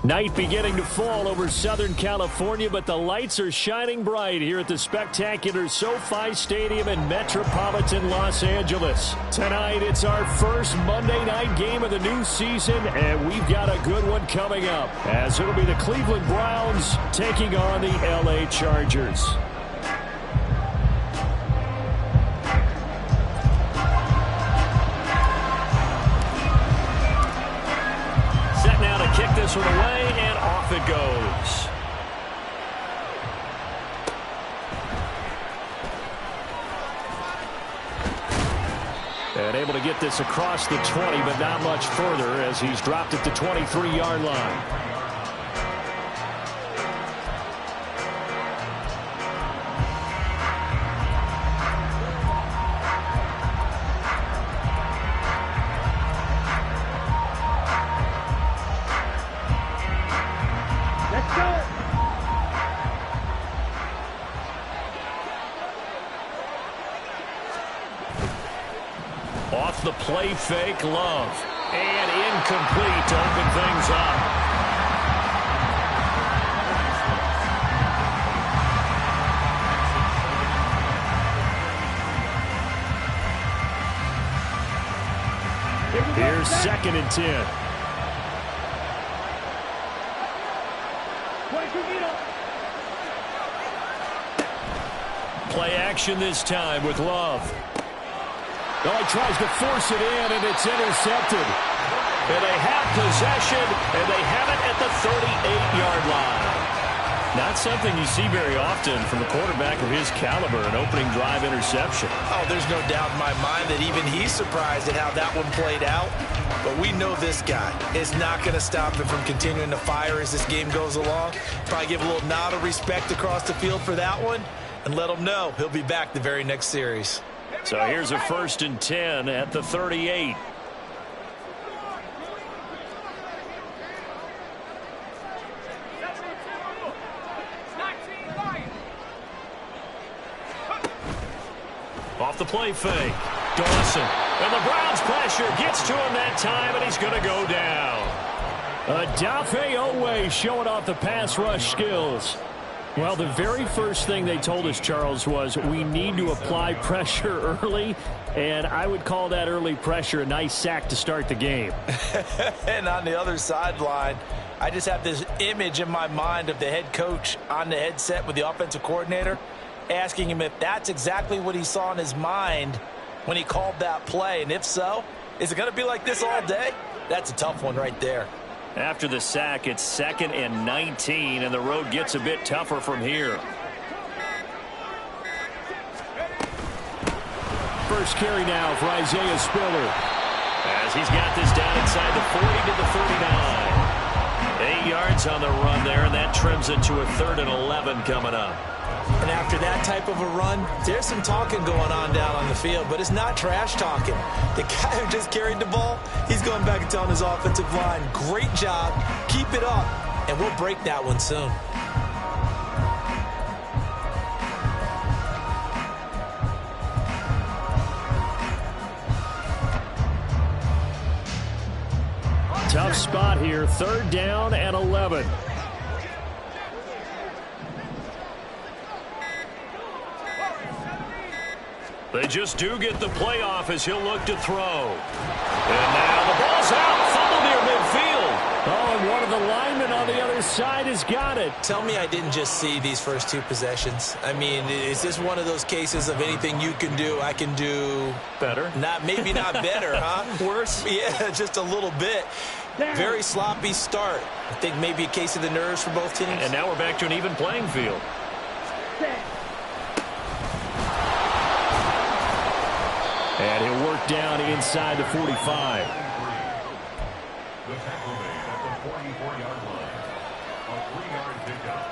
Night beginning to fall over Southern California, but the lights are shining bright here at the spectacular SoFi Stadium in metropolitan Los Angeles. Tonight, it's our first Monday night game of the new season, and we've got a good one coming up, as it'll be the Cleveland Browns taking on the LA Chargers. Kick this one away, and off it goes. And able to get this across the 20, but not much further as he's dropped at the 23-yard line. Off the play fake, Love. And incomplete to open things up. Here's 2nd and 10. Play action this time with Love. Oh, he tries to force it in, and it's intercepted. And they have possession, and they have it at the 38-yard line. Not something you see very often from a quarterback of his caliber, an opening drive interception. Oh, there's no doubt in my mind that even he's surprised at how that one played out. But we know this guy is not going to stop him from continuing to fire as this game goes along. Probably give a little nod of respect across the field for that one, and let him know he'll be back the very next series. So here's a 1st and 10 at the 38. Off the play fake. Dawson. And the Browns pressure gets to him that time, and he's going to go down. Odafe Oweh showing off the pass rush skills. Well, the very first thing they told us, Charles, was we need to apply pressure early, and I would call that early pressure a nice sack to start the game. And on the other sideline, I just have this image in my mind of the head coach on the headset with the offensive coordinator asking him if that's exactly what he saw in his mind when he called that play, and if so, is it going to be like this all day? That's a tough one right there. After the sack, it's 2nd and 19, and the road gets a bit tougher from here. First carry now for Isaiah Spiller, as he's got this down inside the 40 to the 39. 8 yards on the run there, and that trims it to a 3rd and 11 coming up. And after that type of a run, there's some talking going on down on the field, but it's not trash talking. The guy who just carried the ball, he's going back and telling his offensive line, great job, keep it up, and we'll break that one soon. Tough spot here, 3rd down and 11. They just do get the playoff as he'll look to throw. And now the ball's out, fumble near midfield. Oh, and one of the linemen on the other side has got it. Tell me I didn't just see these first 2 possessions. I mean, is this one of those cases of anything you can do, I can do better? Maybe not better, huh? Worse? Yeah, just a little bit. Very sloppy start. I think maybe a case of the nerves for both teams. And now we're back to an even playing field. And he'll work down inside the 45. The tackle made at the 44-yard line. A 3-yard pickup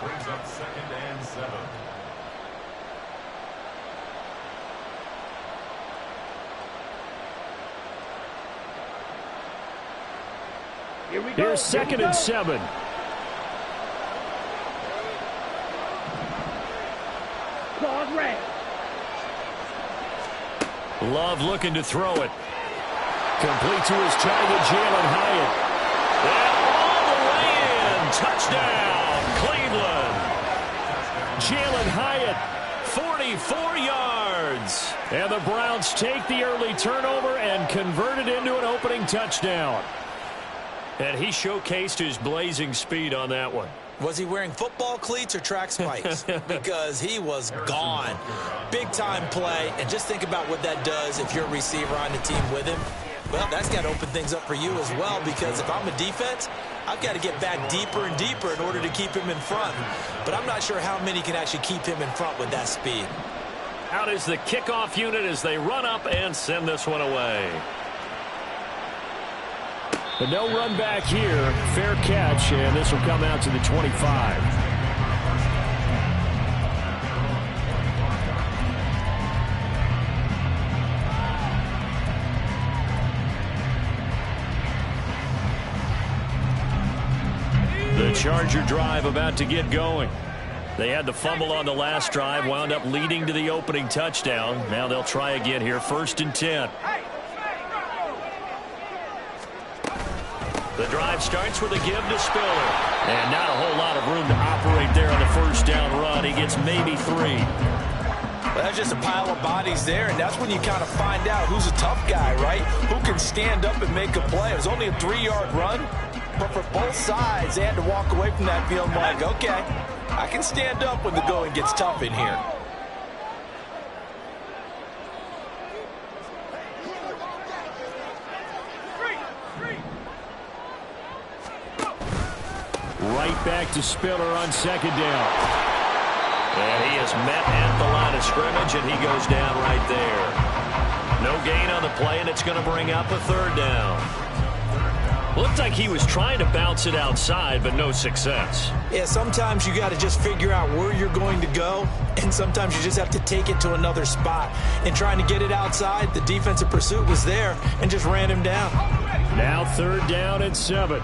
brings up 2nd and 7. Here we go. Here's 2nd and 7. Claude Ray. Love looking to throw it. Complete to his target, Jalen Hyatt. And all the way touchdown, Cleveland. Jalen Hyatt, 44 yards. And the Browns take the early turnover and convert it into an opening touchdown. And he showcased his blazing speed on that one. Was he wearing football cleats or track spikes? Because he was gone. Big-time play. And just think about what that does if you're a receiver on the team with him. Well, that's got to open things up for you as well, because if I'm a defense, I've got to get back deeper and deeper in order to keep him in front. But I'm not sure how many can actually keep him in front with that speed. Out is the kickoff unit as they run up and send this one away. But no run back here. Fair catch, and this will come out to the 25. The Charger drive about to get going. They had the fumble on the last drive, wound up leading to the opening touchdown. Now they'll try again here, 1st and 10. The drive starts with a give to Spiller. And not a whole lot of room to operate there on the first down run. He gets maybe 3. Well, that's just a pile of bodies there, and that's when you kind of find out who's a tough guy, right? Who can stand up and make a play. It was only a 3-yard run, but for both sides, they had to walk away from that feeling like, okay, I can stand up when the going gets tough in here. Right back to Spiller on 2nd down. And he is met at the line of scrimmage, and he goes down right there. No gain on the play, and it's going to bring up a 3rd down. Looked like he was trying to bounce it outside, but no success. Yeah, sometimes you got to just figure out where you're going to go, and sometimes you just have to take it to another spot. And trying to get it outside, the defensive pursuit was there and just ran him down. Now 3rd down and 7.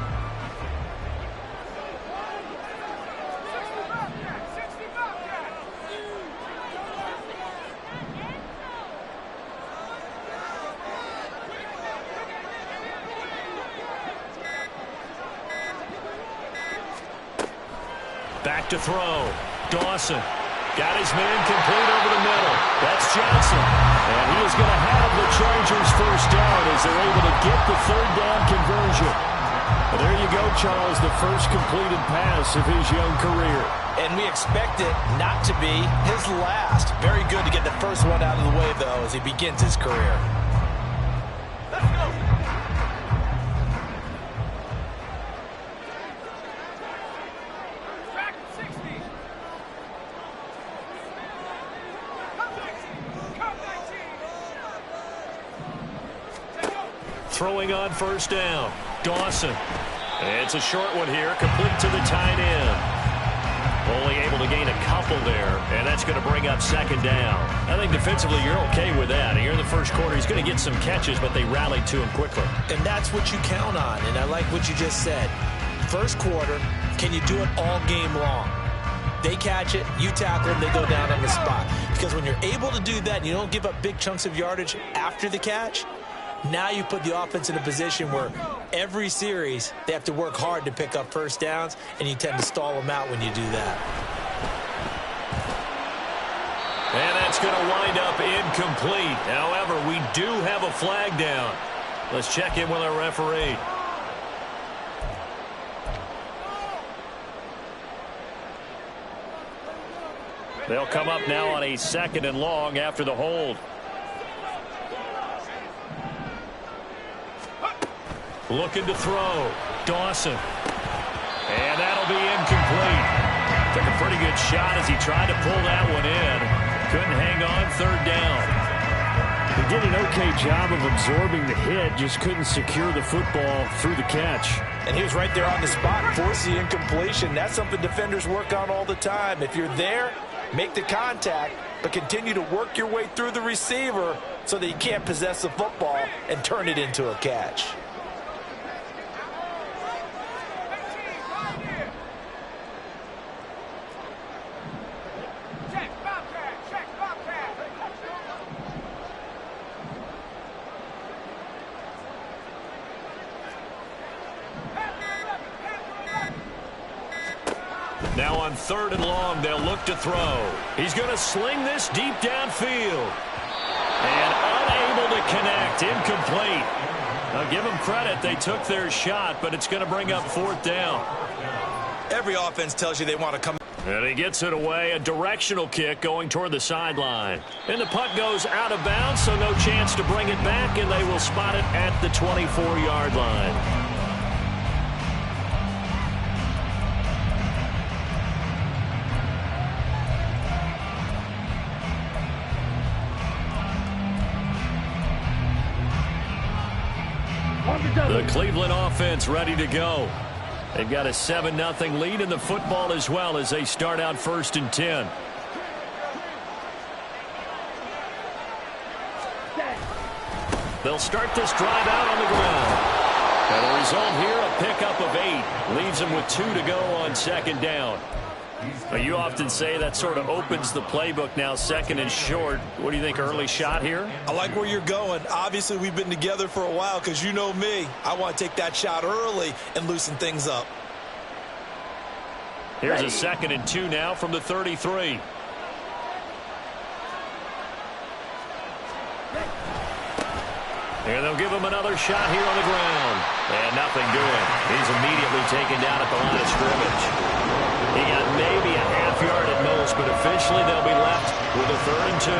Back to throw. Dawson got his man complete over the middle. That's Johnson. And he is going to have the Chargers 1st down as they're able to get the 3rd down conversion. Well, there you go, Charles, the first completed pass of his young career. And we expect it not to be his last. Very good to get the first one out of the way, though, as he begins his career. Let's go. Throwing on 1st down. Dawson. It's a short one here, complete to the tight end. Only able to gain a couple there, and that's going to bring up 2nd down. I think defensively you're okay with that. Here in the first quarter, he's going to get some catches, but they rallied to him quickly. And that's what you count on, and I like what you just said. First quarter, can you do it all game long? They catch it, you tackle them, they go down on the spot. Because when you're able to do that and you don't give up big chunks of yardage after the catch, now you put the offense in a position where every series they have to work hard to pick up 1st downs, and you tend to stall them out when you do that. And that's going to wind up incomplete. However, we do have a flag down. Let's check in with our referee. They'll come up now on a 2nd and long after the hold. Looking to throw. Dawson. And that'll be incomplete. Took a pretty good shot as he tried to pull that one in. Couldn't hang on. 3rd down. He did an okay job of absorbing the hit, just couldn't secure the football through the catch. And he was right there on the spot, force the incompletion. That's something defenders work on all the time. If you're there, make the contact, but continue to work your way through the receiver so that you can't possess the football and turn it into a catch. Now on 3rd and long, they'll look to throw. He's going to sling this deep downfield. And unable to connect. Incomplete. I'll give them credit. They took their shot, but it's going to bring up 4th down. Every offense tells you they want to come. And he gets it away. A directional kick going toward the sideline. And the punt goes out of bounds, so no chance to bring it back, and they will spot it at the 24-yard line. The Cleveland offense ready to go. They've got a 7-0 lead in the football as well as they start out 1st and 10. They'll start this drive out on the ground. And the result here, a pickup of 8. Leaves them with 2 to go on 2nd down. You often say that sort of opens the playbook now, 2nd and short. What do you think, early shot here? I like where you're going. Obviously, we've been together for a while because you know me. I want to take that shot early and loosen things up. Here's a 2nd and 2 now from the 33. And they'll give him another shot here on the ground. And nothing doing. He's immediately taken down at the line of scrimmage. He got maybe a half yard at most, but officially they'll be left with a 3rd and 2.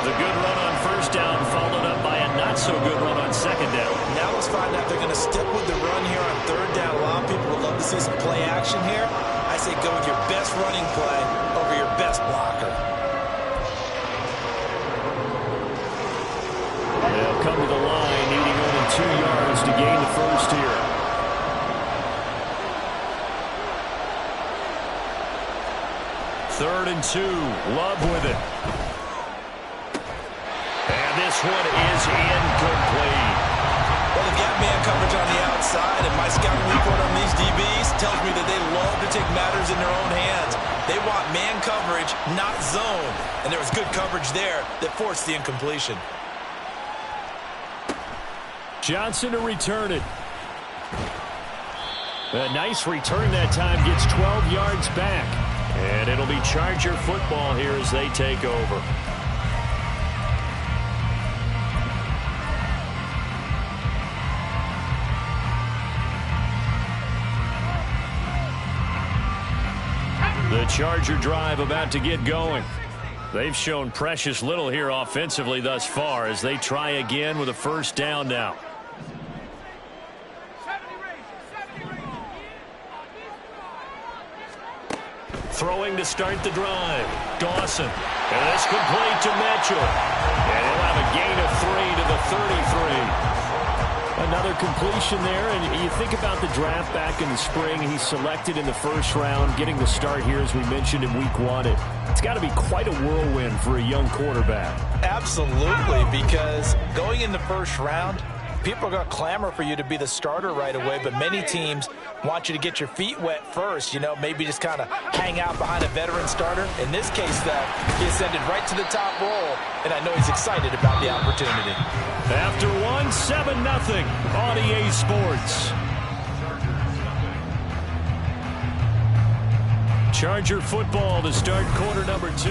The good run on 1st down followed up by a not-so-good run on 2nd down. Now let's find out if they're going to stick with the run here on 3rd down. A lot of people would love to see some play action here. I say go with your best running play over your best blocker. They'll come to the line, needing only 2 yards to gain the first here. Third and 2, Love with it. And this one is incomplete. Well, they've got man coverage on the outside, and my scouting report on these DBs tells me that they love to take matters in their own hands. They want man coverage, not zone. And there was good coverage there that forced the incompletion. Johnson to return it. A nice return that time, gets 12 yards back. And it'll be Charger football here as they take over. The Charger drive about to get going. They've shown precious little here offensively thus far as they try again with a 1st down now. Throwing to start the drive. Dawson. And it's complete to Mitchell. And he'll have a gain of 3 to the 33. Another completion there. And you think about the draft back in the spring. He's selected in the 1st round, getting the start here, as we mentioned, in week 1. It's got to be quite a whirlwind for a young quarterback. Absolutely, because going in the 1st round, people are going to clamor for you to be the starter right away, but many teams want you to get your feet wet first, you know, maybe just kind of hang out behind a veteran starter. In this case, though, he ascended right to the top roll, and I know he's excited about the opportunity. After 1, 7-0 on EA Sports. Charger football to start quarter number 2.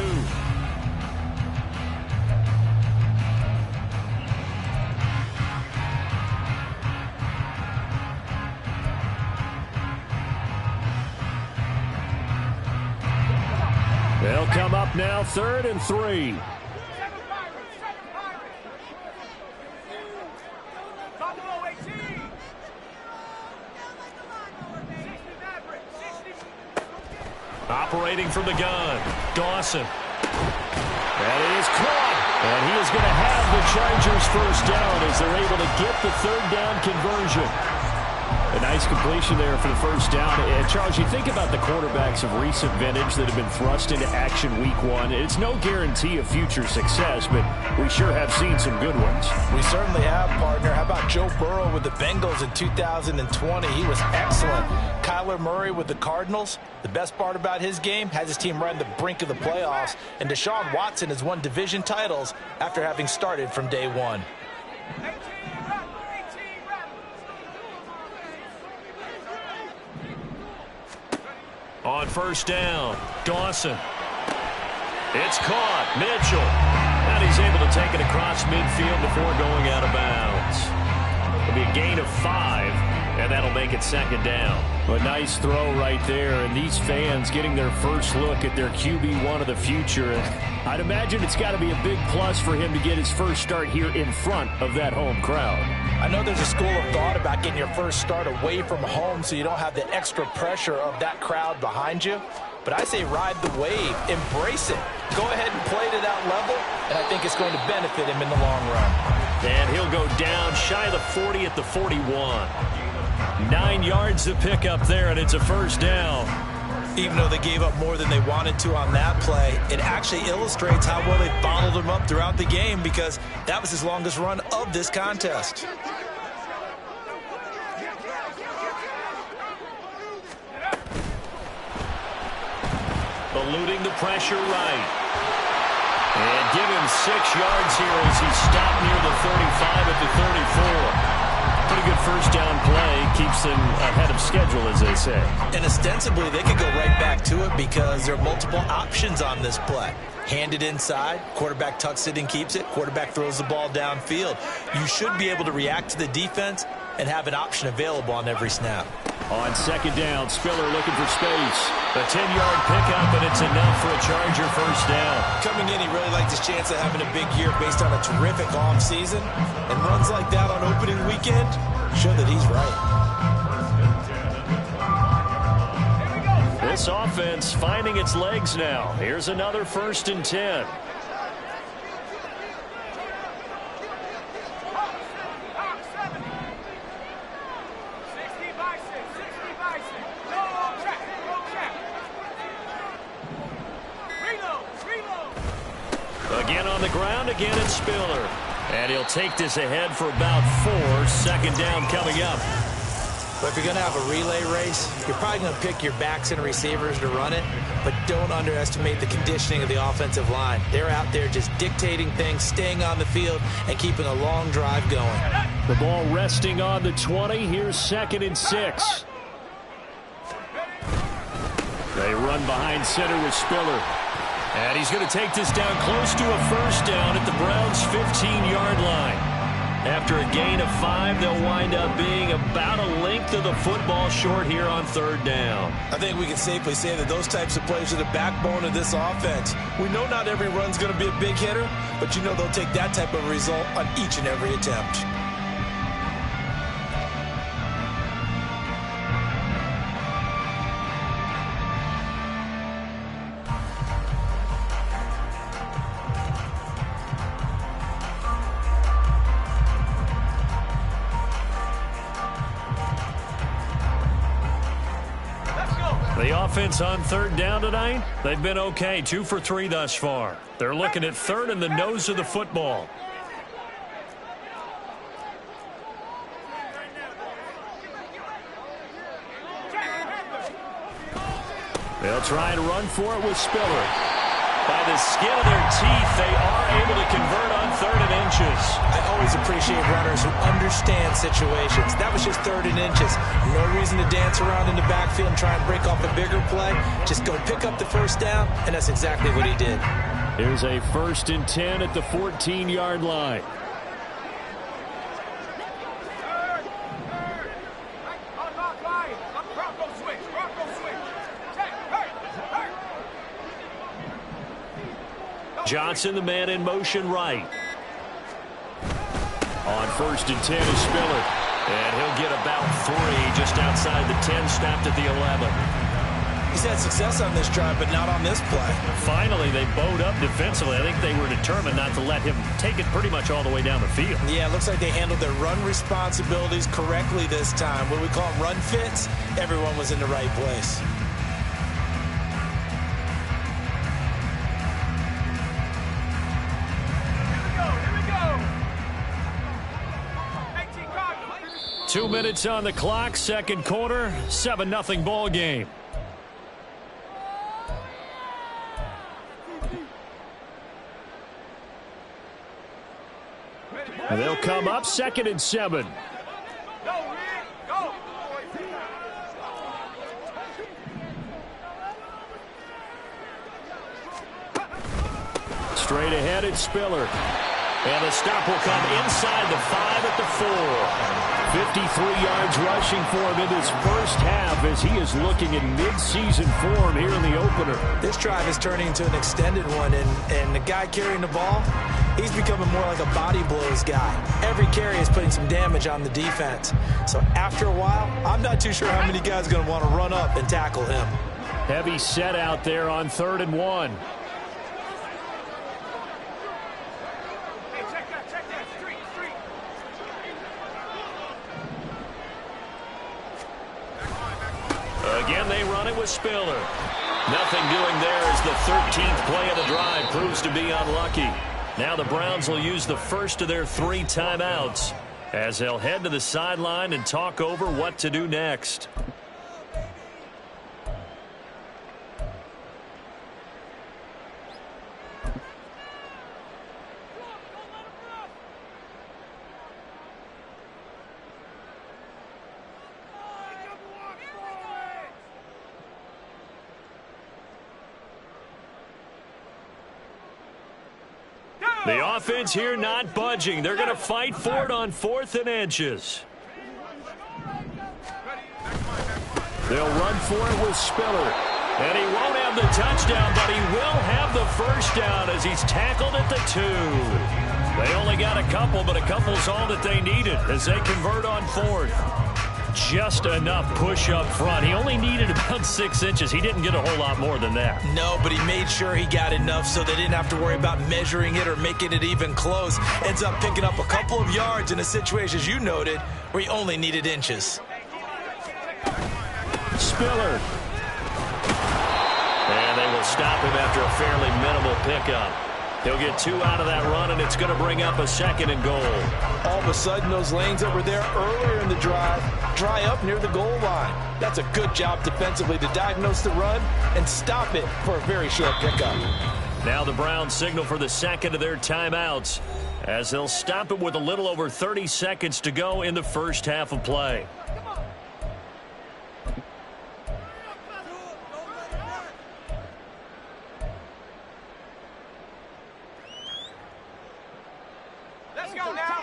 They'll come up now, 3rd and 3. Operating from the gun, Dawson. And it is caught. And he is going to have the Chargers 1st down as they're able to get the 3rd down conversion. A nice completion there for the 1st down. And Charles, you think about the quarterbacks of recent vintage that have been thrust into action week 1. It's no guarantee of future success, but we sure have seen some good ones. We certainly have, partner. How about Joe Burrow with the Bengals in 2020? He was excellent. Kyler Murray with the Cardinals. The best part about his game, has his team right on the brink of the playoffs. And Deshaun Watson has won division titles after having started from day 1. On first down, Dawson. It's caught. Mitchell. And he's able to take it across midfield before going out of bounds. It'll be a gain of 5, and that'll make it second down. A nice throw right there, and these fans getting their first look at their QB1 of the future. And I'd imagine it's got to be a big plus for him to get his first start here in front of that home crowd. I know there's a school of thought about getting your first start away from home so you don't have the extra pressure of that crowd behind you. But I say ride the wave, embrace it. Go ahead and play to that level, and I think it's going to benefit him in the long run. And he'll go down shy of the 40 at the 41. 9 yards to pick up there, and it's a first down. Even though they gave up more than they wanted to on that play, it actually illustrates how well they bottled him up throughout the game because that was his longest run of this contest. Eluding the pressure right. And give him 6 yards here as he stopped near the 35 at the 34. Pretty good first down play. Keeps them ahead of schedule, as they say. And ostensibly, they could go right back to it because there are multiple options on this play. Hand it inside, quarterback tucks it and keeps it, quarterback throws the ball downfield. You should be able to react to the defense and have an option available on every snap. On second down, Spiller looking for space. A 10-yard pickup, and it's enough for a Charger first down. Coming in, he really liked his chance of having a big year based on a terrific offseason. And runs like that on opening weekend show that he's right. This offense finding its legs now. Here's another 1st and 10. Again on the ground, again it's Spiller. And he'll take this ahead for about 4. 2nd down coming up. But if you're going to have a relay race, you're probably going to pick your backs and receivers to run it, but don't underestimate the conditioning of the offensive line. They're out there just dictating things, staying on the field, and keeping a long drive going. The ball resting on the 20. Here's 2nd and 6. They run behind center with Spiller. And he's going to take this down close to a first down at the Browns' 15-yard line. After a gain of 5, they'll wind up being about a length of the football short here on 3rd down. I think we can safely say that those types of plays are the backbone of this offense. We know not every run's going to be a big hitter, but you know they'll take that type of result on each and every attempt. The offense on 3rd down tonight, they've been okay. 2 for 3 thus far. They're looking at 3rd and the nose of the football. They'll try and run for it with Spiller. By the skin of their teeth, they are able to convert on 3rd and inches. I always appreciate runners who understand situations. That was just 3rd and inches. No reason to dance around in the backfield and try and break off a bigger play. Just go pick up the first down, and that's exactly what he did. Here's a 1st and 10 at the 14-yard line. Johnson, the man in motion right. On 1st and 10 is Spiller. And he'll get about 3 just outside the 10, snapped at the 11. He's had success on this drive, but not on this play. Finally, they bowed up defensively. I think they were determined not to let him take it pretty much all the way down the field. Yeah, it looks like they handled their run responsibilities correctly this time. What we call them run fits, everyone was in the right place. Here we go. 2 minutes on the clock, 2nd quarter, 7-0 ball game. And they'll come up 2nd and 7. Straight ahead, it's Spiller. And the stop will come inside the 5 at the 4. 53 yards rushing for him in this first half as he is looking in mid-season form here in the opener. This drive is turning into an extended one, and the guy carrying the ball, he's becoming more like a body blows guy. Every carry is putting some damage on the defense. So after a while, I'm not too sure how many guys are going to want to run up and tackle him. Heavy set out there on 3rd and 1. Again, they run it with Spiller. Nothing doing there as the 13th play of the drive proves to be unlucky. Now the Browns will use the first of their 3 timeouts as they'll head to the sideline and talk over what to do next. The offense here not budging. They're going to fight for it on 4th and inches. They'll run for it with Spiller. And he won't have the touchdown, but he will have the first down as he's tackled at the 2. They only got a couple, but a couple's all that they needed as they convert on 4th. Just enough push up front. He only needed about 6 inches. He didn't get a whole lot more than that. No, but he made sure he got enough so they didn't have to worry about measuring it or making it even close. Ends up picking up a couple of yards in a situation, as you noted, where he only needed inches. Spiller. And they will stop him after a fairly minimal pickup. He'll get 2 out of that run, and it's going to bring up a 2nd and goal. All of a sudden, those lanes that were there earlier in the drive dry up near the goal line. That's a good job defensively to diagnose the run and stop it for a very short pickup. Now the Browns signal for the 2nd of their timeouts as they'll stop it with a little over 30 seconds to go in the first half of play. Let's go now.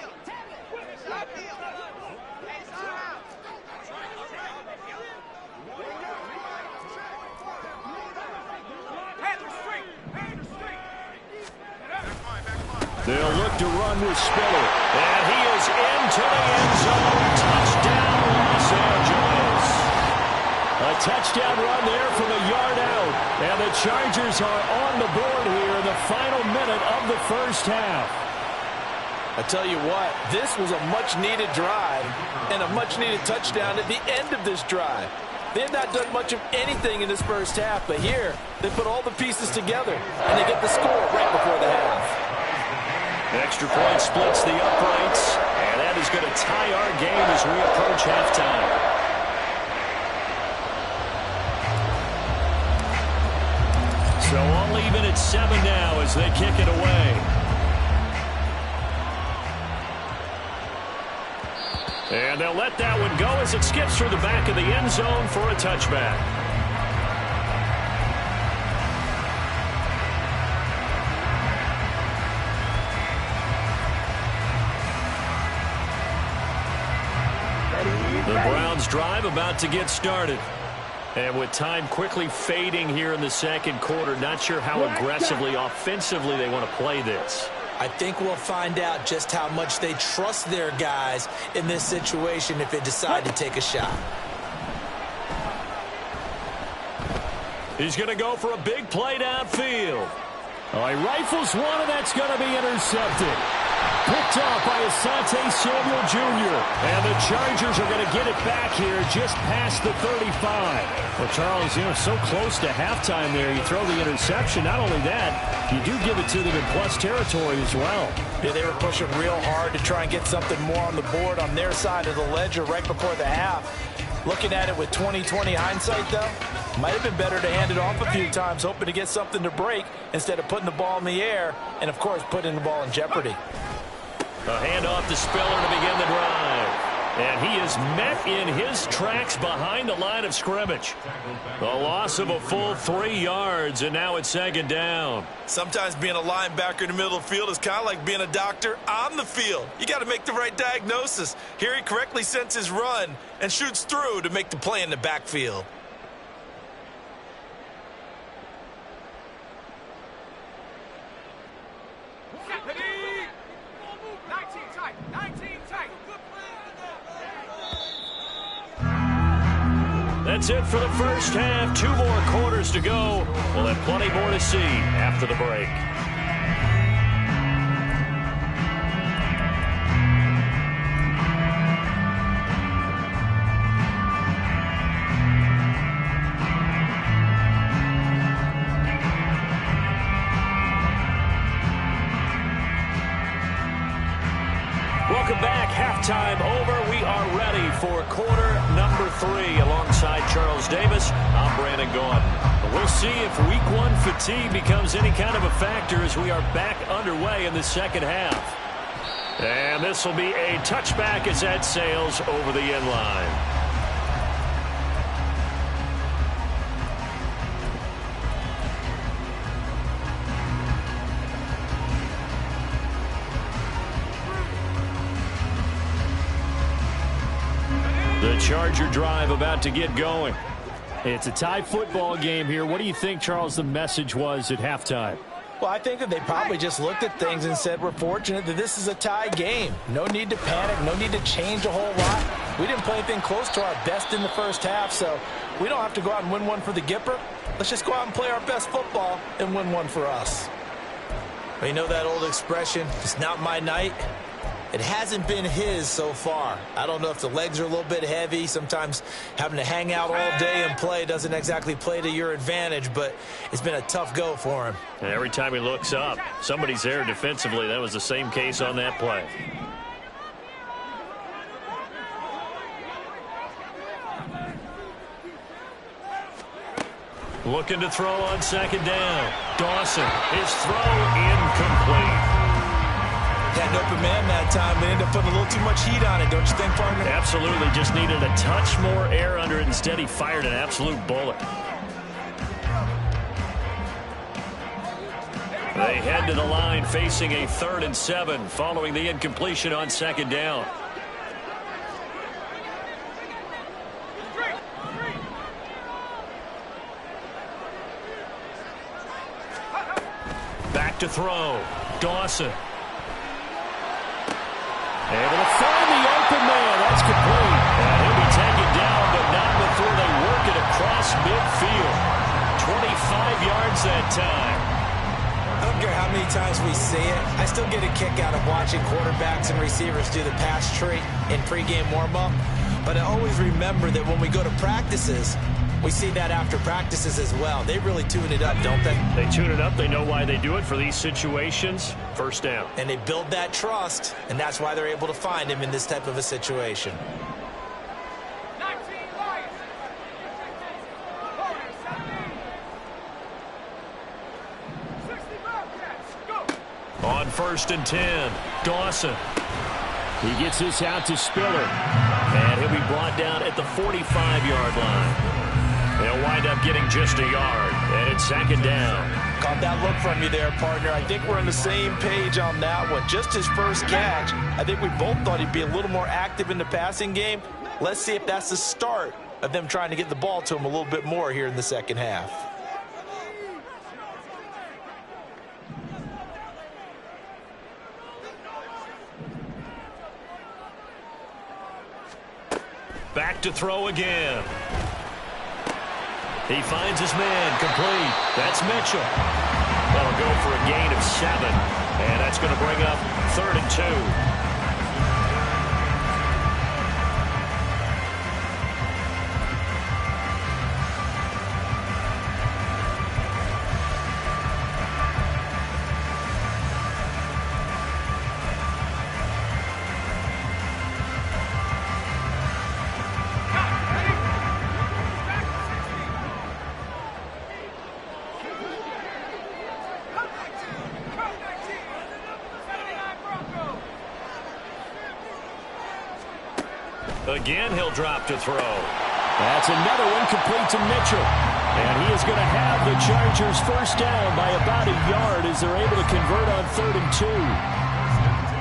They'll look to run with Spiller. And he is into the end zone. Touchdown, Los Angeles. A touchdown run there from a yard out. And the Chargers are on the board here in the final minute of the first half. I tell you what, this was a much-needed drive and a much-needed touchdown at the end of this drive. They have not done much of anything in this first half, but here they put all the pieces together, and they get the score right before the half. Extra point splits the uprights, and that is going to tie our game as we approach halftime. So all even at 7 now as they kick it away. And they'll let that one go as it skips through the back of the end zone for a touchback. The Browns drive about to get started. And with time quickly fading here in the second quarter, not sure how aggressively, offensively they want to play this. I think we'll find out just how much they trust their guys in this situation if they decide to take a shot. He's going to go for a big play downfield. Oh, he rifles one, and that's going to be intercepted. Picked off by Asante Samuel Jr. And the Chargers are going to get it back here just past the 35. Well, Charles, you know, so close to halftime there. You throw the interception. Not only that, you do give it to them in plus territory as well. Yeah, they were pushing real hard to try and get something more on the board on their side of the ledger right before the half. Looking at it with 20/20 hindsight, though, might have been better to hand it off a few times, hoping to get something to break instead of putting the ball in the air and, of course, putting the ball in jeopardy. A handoff to Spiller to begin the drive. And he is met in his tracks behind the line of scrimmage. The loss of a full 3 yards, and now it's 2nd down. Sometimes being a linebacker in the middle of the field is kind of like being a doctor on the field. You got to make the right diagnosis. Here he correctly senses run and shoots through to make the play in the backfield. That's it for the first half. 2 more quarters to go. We'll have plenty more to see after the break. Welcome back. Halftime over. We are ready for quarter number 3. Alongside Charles Davis, I'm Brandon Gaudin. We'll see if week 1 fatigue becomes any kind of a factor as we are back underway in the second half. And this will be a touchback as that sails over the end line. The Charger drive about to get going. It's a tie football game here. What do you think, Charles, the message was at halftime? Well, I think that they probably just looked at things and said, we're fortunate that this is a tie game. No need to panic. No need to change a whole lot. We didn't play anything close to our best in the first half, so we don't have to go out and win one for the Gipper. Let's just go out and play our best football and win one for us. Well, you know that old expression, it's not my night. It hasn't been his so far. I don't know if the legs are a little bit heavy. Sometimes having to hang out all day and play doesn't exactly play to your advantage, but it's been a tough go for him. And every time he looks up, somebody's there defensively. That was the same case on that play. Looking to throw on 2nd down. Dawson, his throw incomplete. Had an open man that time, but ended up putting a little too much heat on it, don't you think, partner? Absolutely. Just needed a touch more air under it. Instead, he fired an absolute bullet. They head to the line facing a 3rd and 7 following the incompletion on 2nd down. Back to throw. Dawson. Able to find the open man. That's complete. And he'll be taken down, but not before they work it across midfield. 25 yards that time. I don't care how many times we see it. I still get a kick out of watching quarterbacks and receivers do the pass tree in pregame warm-up. But I always remember that when we go to practices, we see that after practices as well. They really tune it up, don't they? They tune it up. They know why they do it for these situations. First down. And they build that trust, and that's why they're able to find him in this type of a situation. On 1st and 10, Dawson. He gets this out to Spiller. And he'll be brought down at the 45-yard line. They'll wind up getting just a yard, and it's 2nd down. Caught that look from you there, partner. I think we're on the same page on that one. Just his first catch. I think we both thought he'd be a little more active in the passing game. Let's see if that's the start of them trying to get the ball to him a little bit more here in the second half. Back to throw again. He finds his man, complete. That's Mitchell. That'll go for a gain of 7. And that's going to bring up 3rd and 2. Again, he'll drop to throw. That's another one complete to Mitchell. And he is going to have the Chargers first down by about a yard as they're able to convert on 3rd and 2.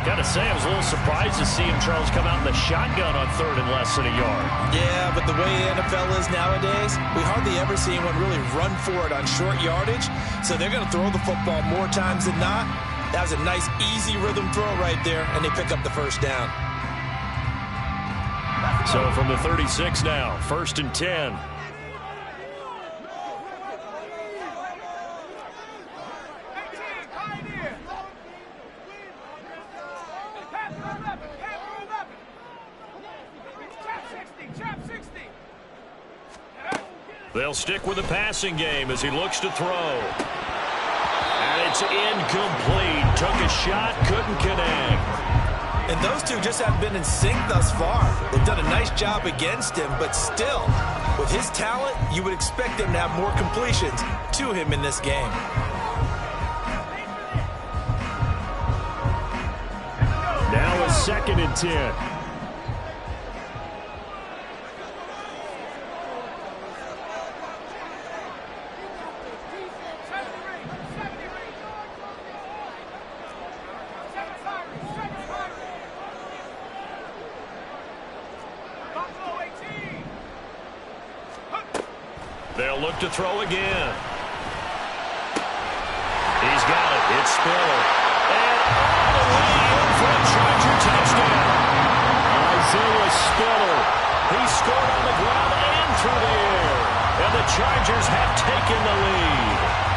Got to say, I was a little surprised to see him, Charles, come out in the shotgun on 3rd and less than a yard. Yeah, but the way the NFL is nowadays, we hardly ever see anyone really run for it on short yardage. So they're going to throw the football more times than not. That was a nice, easy rhythm throw right there, and they pick up the first down. So from the 36 now, 1st and 10. They'll stick with the passing game as he looks to throw. And it's incomplete. Took a shot, couldn't connect. And those two just haven't been in sync thus far. They've done a nice job against him, but still, with his talent, you would expect them to have more completions to him in this game. Now a 2nd and 10. They'll look to throw again. He's got it. It's Spiller. And all the way in for a Charger touchdown. Isaiah Spiller. He scored on the ground and through the air. And the Chargers have taken the lead.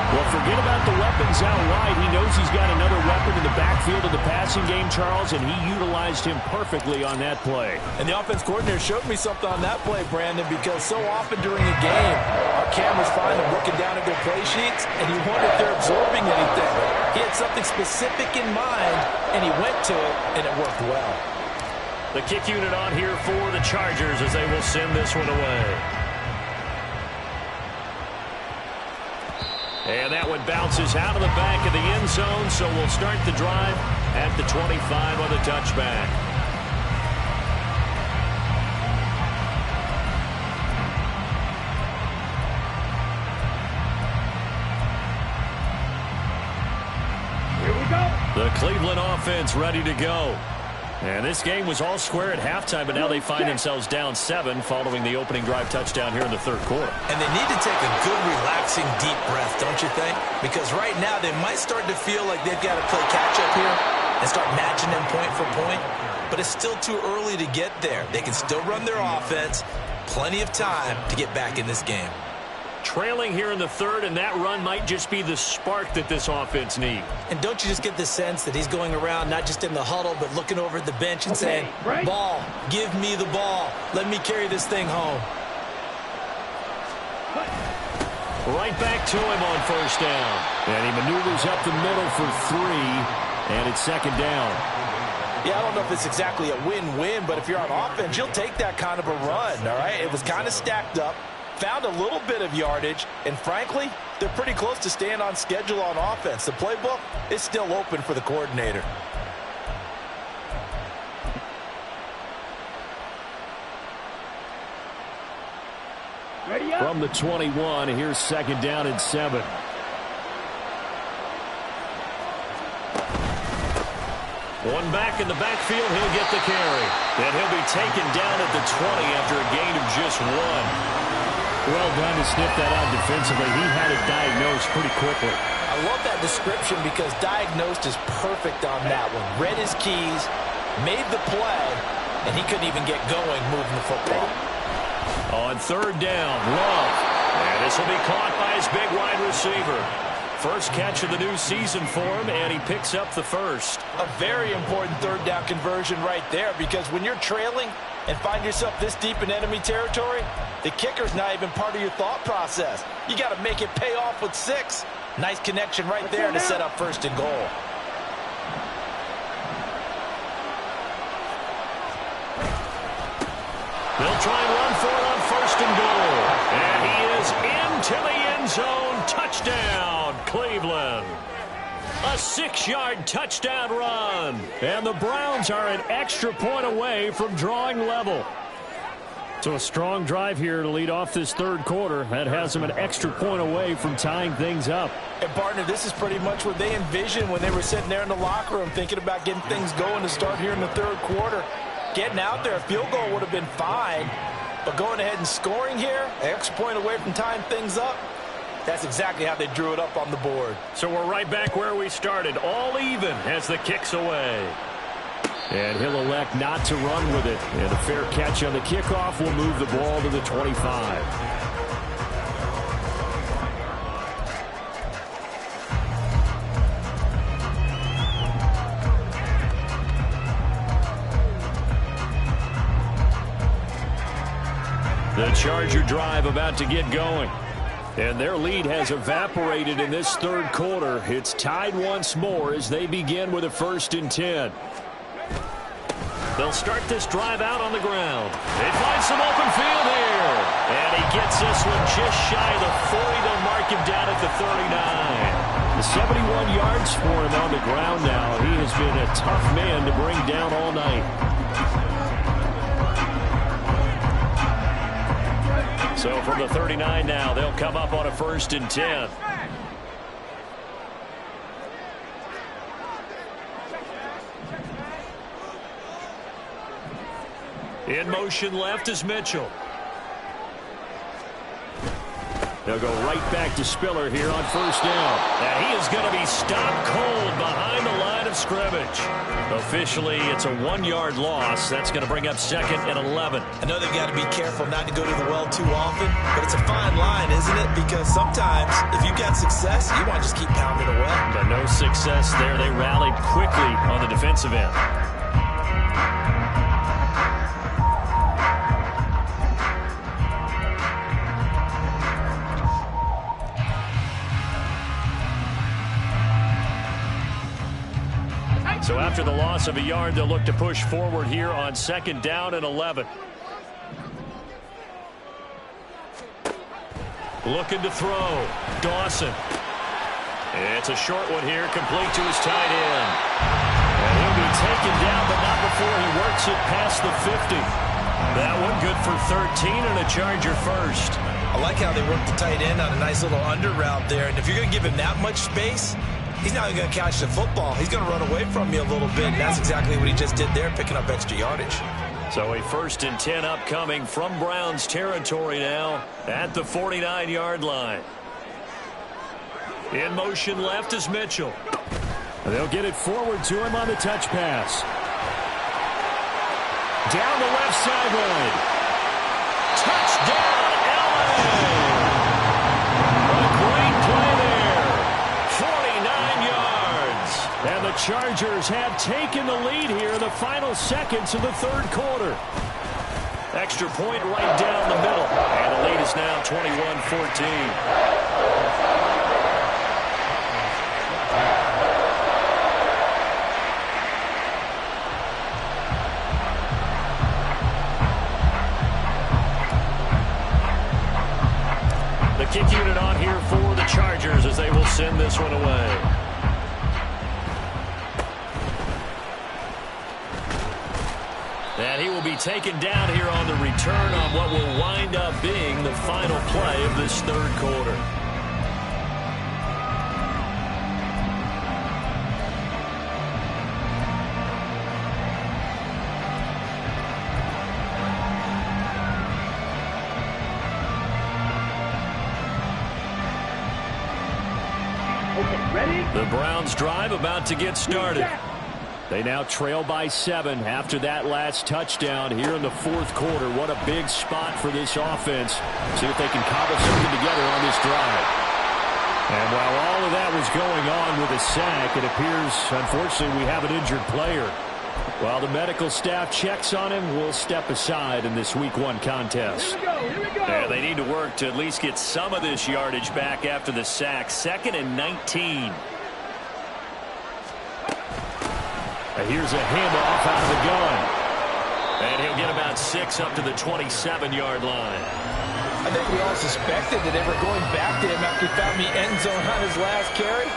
Well, forget about the weapons out wide. He knows he's got another weapon in the backfield of the passing game, Charles, and he utilized him perfectly on that play. And the offense coordinator showed me something on that play, Brandon, because so often during a game, our cameras find them looking down at their play sheets, and you wonder if they're absorbing anything. He had something specific in mind, and he went to it, and it worked well. The kick unit on here for the Chargers as they will send this one away. And that one bounces out of the back of the end zone, so we'll start the drive at the 25 on the touchback. Here we go. The Cleveland offense ready to go. And this game was all square at halftime, but now they find themselves down 7 following the opening drive touchdown here in the 3rd quarter. And they need to take a good, relaxing, deep breath, don't you think? Because right now they might start to feel like they've got to play catch-up here and start matching them point for point. But it's still too early to get there. They can still run their offense. Plenty of time to get back in this game. Trailing here in the 3rd, and that run might just be the spark that this offense needs. And don't you just get the sense that he's going around not just in the huddle, but looking over at the bench and saying, ball, give me the ball. Let me carry this thing home. Right back to him on 1st down. And he maneuvers up the middle for 3, and it's 2nd down. Yeah, I don't know if it's exactly a win-win, but if you're on offense, you'll take that kind of a run, all right? It was kind of stacked up. Found a little bit of yardage, and frankly, they're pretty close to staying on schedule on offense. The playbook is still open for the coordinator. Ready up. From the 21, here's 2nd down and 7. One back in the backfield, he'll get the carry. And he'll be taken down at the 20 after a gain of just 1. Well done to sniff that out defensively. He had it diagnosed pretty quickly. I love that description because diagnosed is perfect on that one. Read his keys, made the play, and he couldn't even get going moving the football. On 3rd down, Love. And this will be caught by his big wide receiver. First catch of the new season for him, and he picks up the first. A very important 3rd down conversion right there because when you're trailing and find yourself this deep in enemy territory, the kicker's not even part of your thought process. You got to make it pay off with 6. Nice connection right there to set up 1st and goal. They'll try and run for it on 1st and goal. And he is into the end zone. Touchdown, Cleveland. A 6-yard touchdown run. And the Browns are an extra point away from drawing level. So a strong drive here to lead off this third quarter. That has them an extra point away from tying things up. And, partner, this is pretty much what they envisioned when they were sitting there in the locker room thinking about getting things going to start here in the third quarter. Getting out there, a field goal would have been fine. But going ahead and scoring here, an extra point away from tying things up, that's exactly how they drew it up on the board. So we're right back where we started, all even as the kick's away. And he'll elect not to run with it. And a fair catch on the kickoff will move the ball to the 25. The Charger drive about to get going. And their lead has evaporated in this third quarter. It's tied once more as they begin with a 1st and 10. They'll start this drive out on the ground. They find some open field here. And he gets this one just shy of the 40. They'll mark him down at the 39. The 71 yards for him on the ground now. He has been a tough man to bring down all night. So from the 39 now, they'll come up on a 1st and 10. In motion left is Mitchell. They'll go right back to Spiller here on 1st down. And he is going to be stopped cold behind the line of scrimmage. Officially, it's a 1-yard loss. That's going to bring up 2nd and 11. I know they've got to be careful not to go to the well too often, but it's a fine line, isn't it? Because sometimes, if you've got success, you want to just keep pounding away. But no success there. They rallied quickly on the defensive end. So after the loss of a yard, they'll look to push forward here on 2nd down and 11. Looking to throw. Dawson. It's a short one here, complete to his tight end. And he'll be taken down, but not before he works it past the 50. That one good for 13 and a Charger 1st. I like how they work the tight end on a nice little under route there. And if you're going to give him that much space, he's not going to catch the football. He's going to run away from you a little bit. And that's exactly what he just did there, picking up extra yardage. So a 1st and 10 upcoming from Browns territory now at the 49-yard line. In motion left is Mitchell. They'll get it forward to him on the touch pass. Down the left sideline. Touchdown, LA! A great play there. 49 yards. And the Chargers have taken the lead here in the final seconds of the third quarter. Extra point right down the middle. And the lead is now 21-14. Kick unit on here for the Chargers as they will send this one away. And he will be taken down here on the return on what will wind up being the final play of this third quarter. The Browns drive about to get started. They now trail by 7 after that last touchdown here in the fourth quarter. What a big spot for this offense. See if they can cobble something together on this drive. And while all of that was going on with a sack, it appears, unfortunately, we have an injured player. While the medical staff checks on him, we'll step aside in this Week 1 contest. Here we go. Yeah, they need to work to at least get some of this yardage back after the sack. 2nd and 19. Here's a handoff out of the gun. And he'll get about 6 up to the 27-yard line. I think we all suspected that they were going back to him after he found the end zone on his last carry.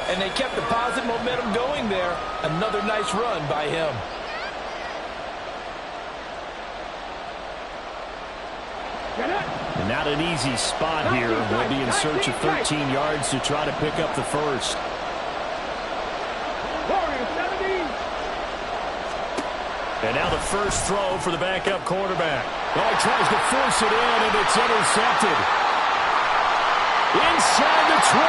and they kept the positive momentum going there. Another nice run by him. And not an easy spot here. They'll be in search of 13 yards to try to pick up the first. And now the first throw for the backup quarterback. Oh, he tries to force it in, and it's intercepted. Inside the 20.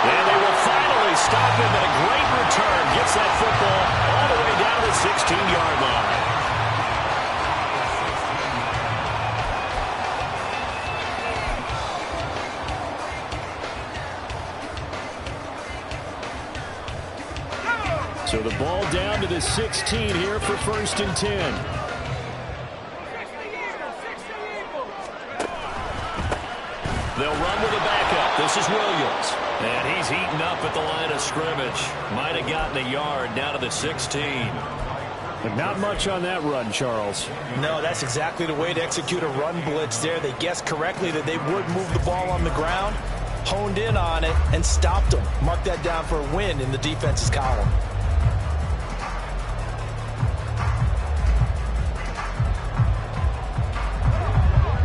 And they will finally stop him, and a great return. Gets that football all the way down the 16-yard line. So the ball down to the 16 here for 1st and 10. They'll run with a backup. This is Williams. And he's heating up at the line of scrimmage. Might have gotten a yard down to the 16. But not much on that run, Charles. No, that's exactly the way to execute a run blitz there. They guessed correctly that they would move the ball on the ground, honed in on it, and stopped them. Mark that down for a win in the defense's column.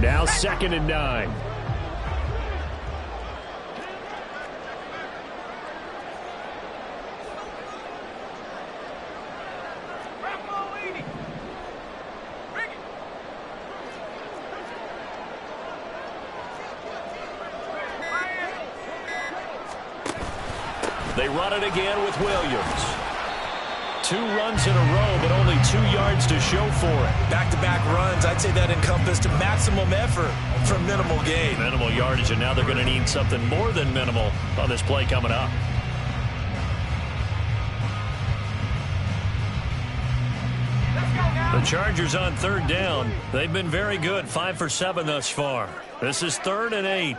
Now 2nd and 9. They run it again with Williams. 2 runs in a row, but only 2 yards to show for it. Back-to-back runs, I'd say that encompassed maximum effort for minimal gain. Minimal yardage, and now they're going to need something more than minimal on this play coming up. The Chargers on 3rd down. They've been very good, 5 for 7 thus far. This is 3rd and 8.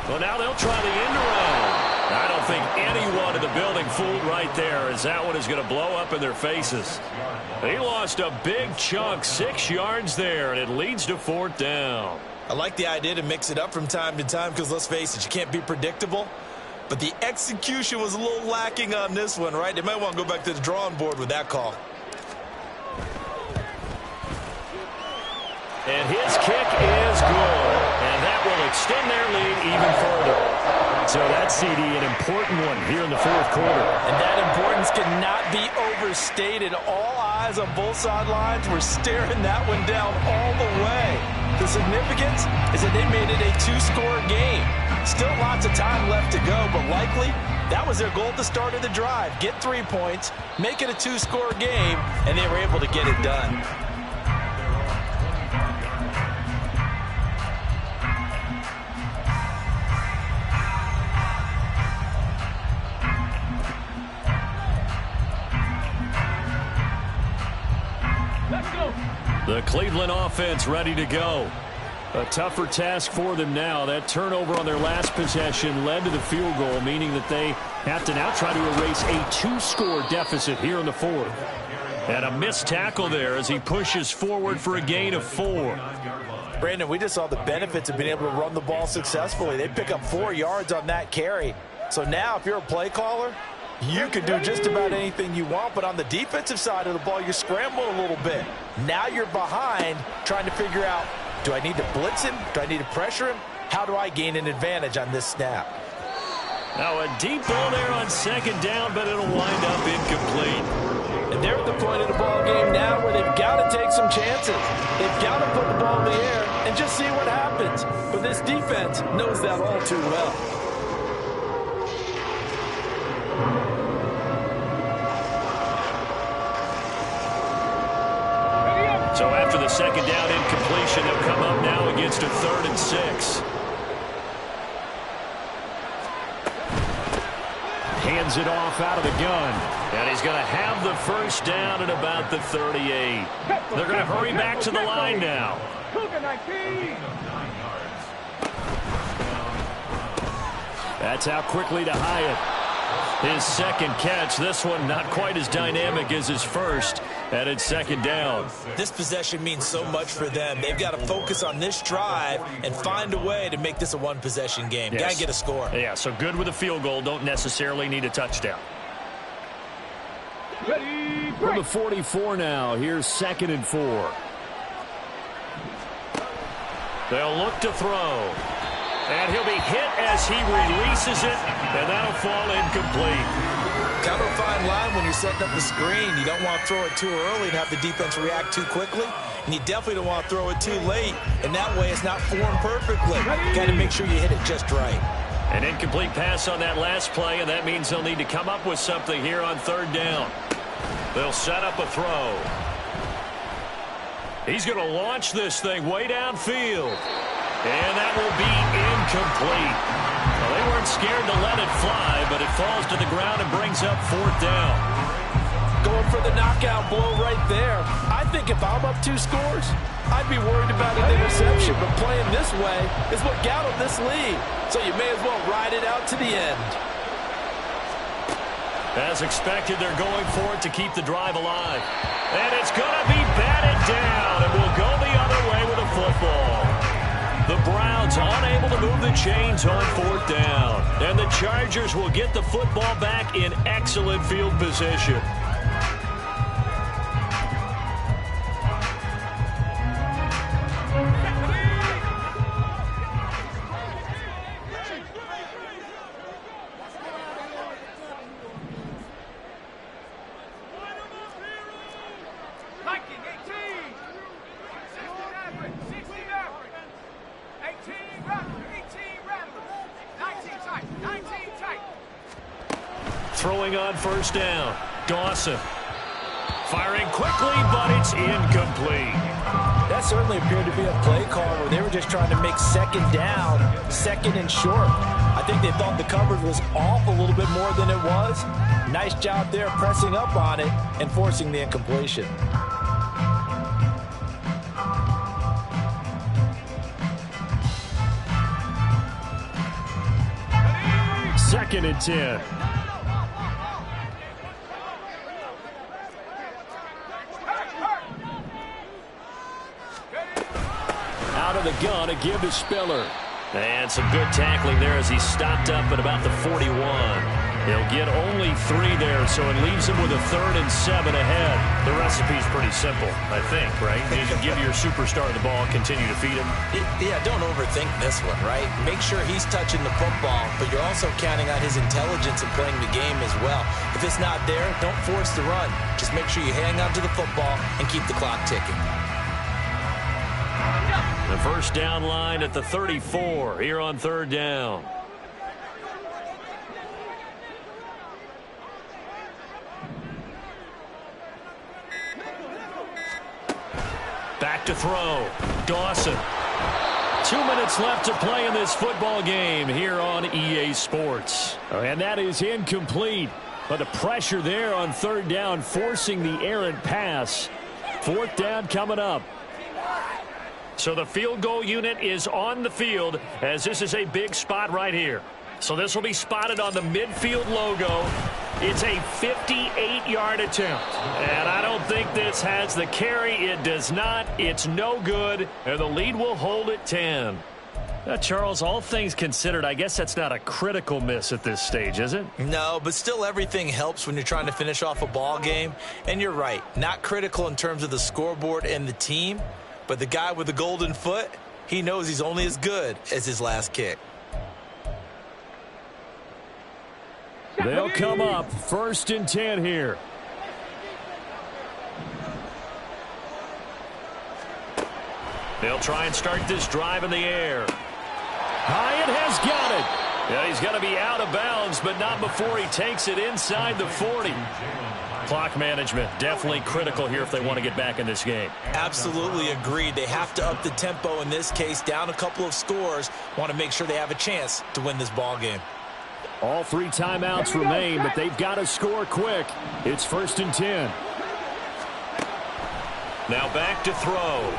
Well, now they'll try the end around. I don't think anyone in the building fooled right there, as that one is going to blow up in their faces. He lost a big chunk, 6 yards there, and it leads to 4th down. I like the idea to mix it up from time to time because, let's face it, you can't be predictable. But the execution was a little lacking on this one, right? They might want to go back to the drawing board with that call. And his kick is good. And that will extend their lead even further. So that's, CD, an important one here in the 4th quarter. And that importance cannot be overstated. All eyes on both sidelines were staring that one down all the way. The significance is that they made it a 2-score game. Still lots of time left to go, but likely that was their goal at the start of the drive. Get 3 points, make it a 2-score game, and they were able to get it done. The Cleveland offense ready to go. A tougher task for them now. That turnover on their last possession led to the field goal, meaning that they have to now try to erase a 2-score deficit here in the 4th. And a missed tackle there as he pushes forward for a gain of 4. Brandon, we just saw the benefits of being able to run the ball successfully. They pick up 4 yards on that carry. So now if you're a play caller, you can do just about anything you want, but on the defensive side of the ball, you're scrambling a little bit. Now you're behind trying to figure out, do I need to blitz him? Do I need to pressure him? How do I gain an advantage on this snap? Now a deep ball there on 2nd down, but it'll wind up incomplete. And they're at the point of the ball game now where they've got to take some chances. They've got to put the ball in the air and just see what happens. But this defense knows that all too well. So after the 2nd down incompletion, they'll come up now against a 3rd and 6. Hands it off out of the gun. And he's going to have the 1st down at about the 38. They're going to hurry back to the line now. That's out quickly to Hyatt. His second catch, this one not quite as dynamic as his first, and it's second down. This possession means so much for them. They've got to focus on this drive and find a way to make this a one-possession game. Yes. Got to get a score. Yeah, so good with a field goal. Don't necessarily need a touchdown. Ready, From the 44 now, here's 2nd and 4. They'll look to throw. And he'll be hit as he releases it, and that'll fall incomplete. Kind of a fine line when you're setting up the screen. You don't want to throw it too early and have the defense react too quickly, and you definitely don't want to throw it too late, and that way it's not formed perfectly. Got to make sure you hit it just right. An incomplete pass on that last play, and that means they'll need to come up with something here on 3rd down. They'll set up a throw. He's going to launch this thing way downfield. And that will be incomplete. Well, they weren't scared to let it fly, but it falls to the ground and brings up 4th down. Going for the knockout blow right there. I think if I'm up 2 scores, I'd be worried about an interception, but playing this way is what got them this lead. So you may as well ride it out to the end. As expected, they're going for it to keep the drive alive. And it's going to be batted down, and will go the other way with a football. The Browns unable to move the chains on 4th down. And the Chargers will get the football back in excellent field position. Throwing on 1st down. Dawson. Firing quickly, but it's incomplete. That certainly appeared to be a play call where they were just trying to make 2nd down, 2nd and short. I think they thought the coverage was off a little bit more than it was. Nice job there pressing up on it and forcing the incompletion. Second and 10. Out of the gun, a give to Spiller. And some good tackling there as he stopped up at about the 41. He'll get only 3 there, so it leaves him with a 3rd and 7 ahead. The recipe's pretty simple, I think, right? You just give your superstar the ball, continue to feed him. Yeah, don't overthink this one, right? Make sure he's touching the football, but you're also counting on his intelligence in playing the game as well. If it's not there, don't force the run. Just make sure you hang on to the football and keep the clock ticking. The 1st down line at the 34 here on 3rd down. Back to throw. Dawson. 2 minutes left to play in this football game here on EA Sports. And that is incomplete. But the pressure there on 3rd down, forcing the errant pass. 4th down coming up. So the field goal unit is on the field as this is a big spot right here. So this will be spotted on the midfield logo. It's a 58-yard attempt. And I don't think this has the carry. It does not. It's no good. And the lead will hold at 10. Charles, all things considered, I guess that's not a critical miss at this stage, is it? No, but still everything helps when you're trying to finish off a ball game. And you're right, not critical in terms of the scoreboard and the team. But the guy with the golden foot, he knows he's only as good as his last kick. They'll come up 1st and 10 here. They'll try and start this drive in the air. Hyatt has got it. Yeah, he's going to be out of bounds, but not before he takes it inside the 40. Clock management definitely critical here if they want to get back in this game. Absolutely agreed. They have to up the tempo in this case, down a couple of scores. Want to make sure they have a chance to win this ball game. All 3 timeouts remain, but they've got to score quick. It's 1st and 10. Now back to throw.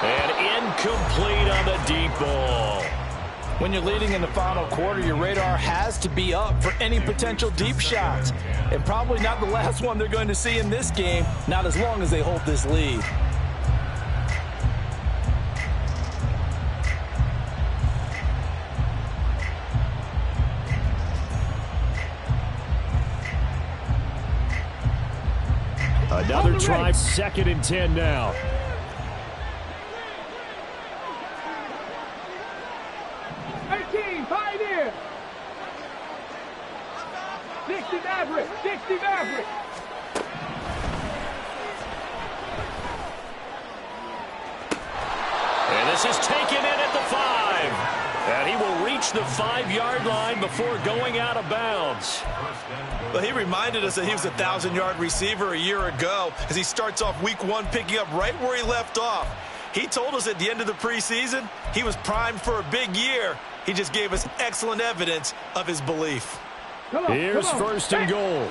And incomplete on the deep ball. When you're leading in the final quarter, your radar has to be up for any potential deep shots. And probably not the last one they're going to see in this game, not as long as they hold this lead. Another try, 2nd and 10 now. Pioneer! 60 Maverick! 60 Maverick! And this is taken in at the 5. And he will reach the 5-yard line before going out of bounds. Well, he reminded us that he was a 1,000-yard receiver a year ago as he starts off week 1 picking up right where he left off. He told us at the end of the preseason he was primed for a big year. He just gave us excellent evidence of his belief. Here's 1st and goal.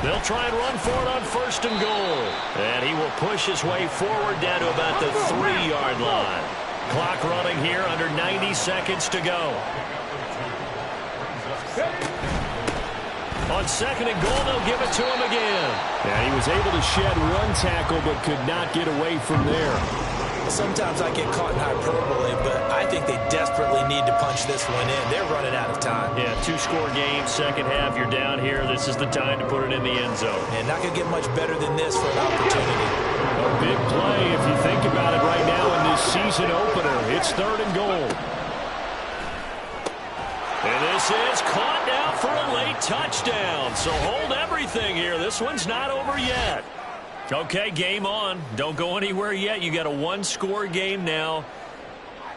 They'll try and run for it on 1st and goal. And he will push his way forward down to about the 3-yard line. Clock running here, under 90 seconds to go. On 2nd and goal, they'll give it to him again. And he was able to shed 1 tackle but could not get away from there. Sometimes I get caught in hyperbole, but I think they desperately need to punch this one in. They're running out of time. Yeah, 2-score game, second half, you're down here. This is the time to put it in the end zone. And not going to get much better than this for an opportunity. A big play if you think about it right now in this season opener. It's 3rd and goal. And this is caught now for a late touchdown. So hold everything here. This one's not over yet. Okay, game on. Don't go anywhere yet. You got a 1-score game now.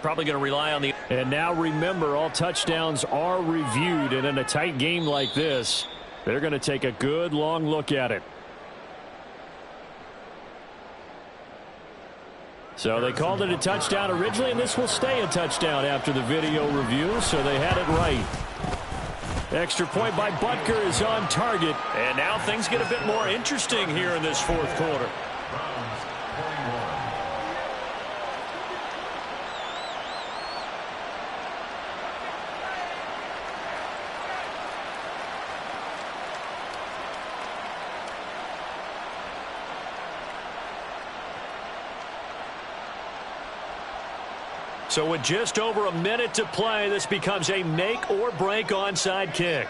Probably going to rely on the... And now remember, all touchdowns are reviewed. And in a tight game like this, they're going to take a good long look at it. So they called it a touchdown originally, and this will stay a touchdown after the video review, so they had it right. Extra point by Butker is on target, and now things get a bit more interesting here in this 4th quarter. So with just over a minute to play, this becomes a make or break onside kick.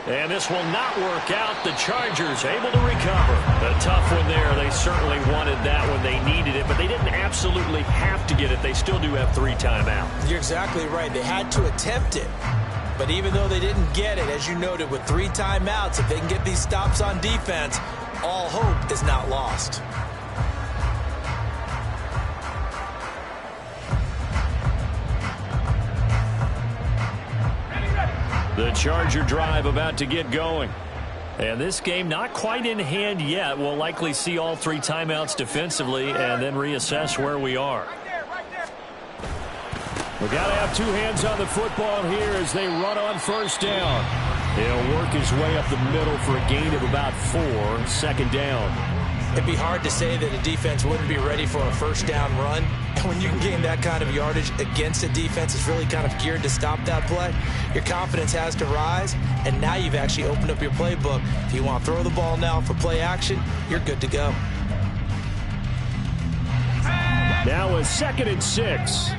And this will not work out. The Chargers able to recover. A tough one there. They certainly wanted that when they needed it, but they didn't absolutely have to get it. They still do have 3 timeouts. You're exactly right. They had to attempt it. But even though they didn't get it, as you noted, with 3 timeouts, if they can get these stops on defense, all hope is not lost. The Charger drive about to get going. And this game not quite in hand yet. We'll likely see all 3 timeouts defensively and then reassess where we are. We've got to have 2 hands on the football here as they run on 1st down. He'll work his way up the middle for a gain of about 4, 2nd down. It'd be hard to say that a defense wouldn't be ready for a 1st down run. And when you can gain that kind of yardage against a defense that's really kind of geared to stop that play, your confidence has to rise, and now you've actually opened up your playbook. If you want to throw the ball now for play action, you're good to go. Now a 2nd and 6.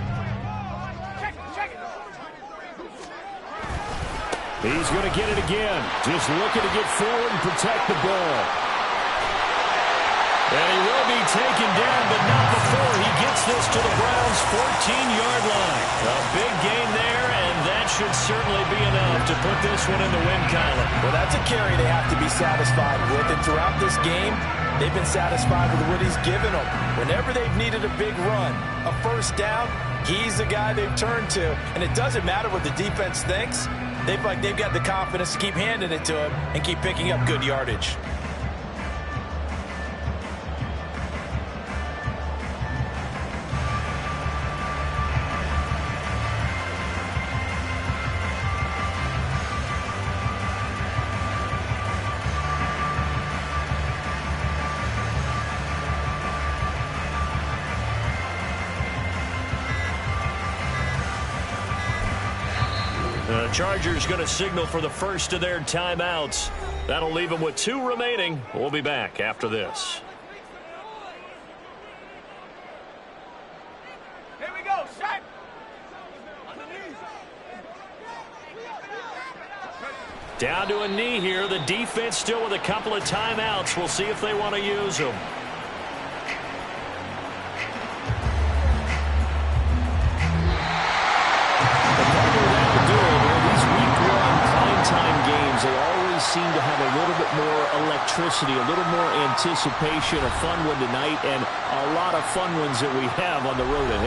He's going to get it again. Just looking to get forward and protect the ball. And he will be taken down, but not before he gets this to the Browns' 14-yard line. A big gain there, and that should certainly be enough to put this one in the win column. Well, that's a carry they have to be satisfied with. And throughout this game, they've been satisfied with what he's given them. Whenever they've needed a big run, a 1st down, he's the guy they've turned to. And it doesn't matter what the defense thinks. They've got the confidence to keep handing it to him and keep picking up good yardage. The Chargers going to signal for the first of their timeouts. That'll leave them with 2 remaining. We'll be back after this. Here we go, set. Down to a knee here. The defense still with a couple of timeouts. We'll see if they want to use them. They always seem to have a little bit more electricity, a little more anticipation, a fun one tonight, and a lot of fun ones that we have on the road ahead.